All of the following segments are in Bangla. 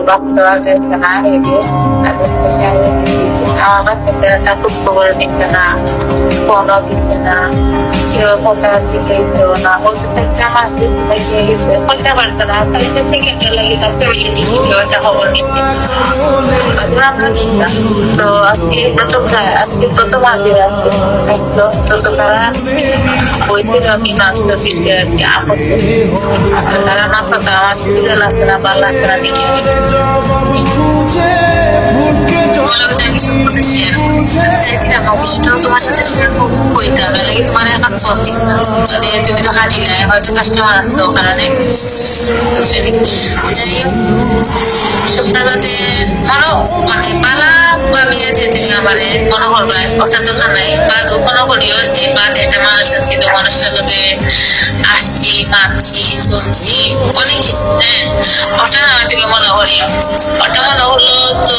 বাচ্চা দেখছে না হেঁটে আমার বাচ্চাটা টুকটো করে দিচ্ছে না, ফোনও দিচ্ছে না, কেউ কোথাও দিকে কেউ না, বলতে থাকছে আমার দিকে গেছে করতে পারতো না, তাই থেকে লাগে তার ফ্যামিলি দিকে একটা খবর দিচ্ছে। তো আজকে প্রথম হাজির আসতো একদম, তো তারা বইছিল বিমান দিচ্ছে আর কি আপত্তি, তারা না পাতা আমার সুবিধা লাগছে না, ভালো লাগছে না দেখে তোমার সাথে হইতে হবে লাগে তোমার এখন সব দিচ্ছে যদি তুমি তো হাঁটি নাই হয়তো কাস্টমার আসছে ওখানে যাই হোক সপ্তাহে মনো মানে পালা ভাবিয়া যে তুমি আমার মনে করবে ওটা তো নাই বাদও মনে করিও যে বাদ একটা মানুষ আছে মানুষটার লোকে আসছি ভাবছি শুনছি অনেক কিছু, হ্যাঁ ওটা না তুমি মনে করিও, ওটা মনে হলো তো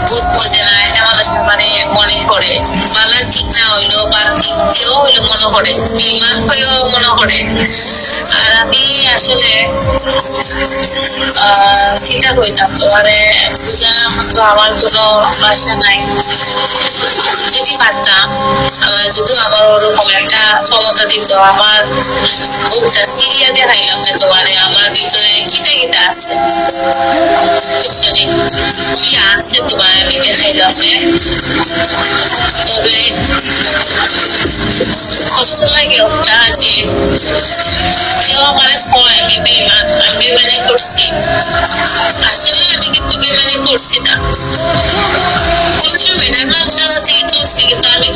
বুঝ বোঝে না এটা মানুষ মানে মনে করে পালার ঠিক না হইলো বা দিক দিয়েও হইলো মনে করে বিমান হয়েও মনে করে। আর আমি আসলে চিন্তা করতাম তো মানে বুঝানোর মতো আমার কোনো ভাষা নাই, যদি পারতাম যদি আমার ওরকম একটা ক্ষমতা দিত আমার বুকটা সিরিয়া দেখাইলাম না তোমারে আমার ভিতরে কিটা কিটা আছে কি আছে তোমার আমি দেখাইলাম, তবে কষ্ট লাগে ওটা যে কেউ আমার হয় আমি বেমানি করছি, আসলে আমি কিন্তু বেমানি করছি না, কোন সময় না মানুষের কাছে চলছি কিন্তু আমি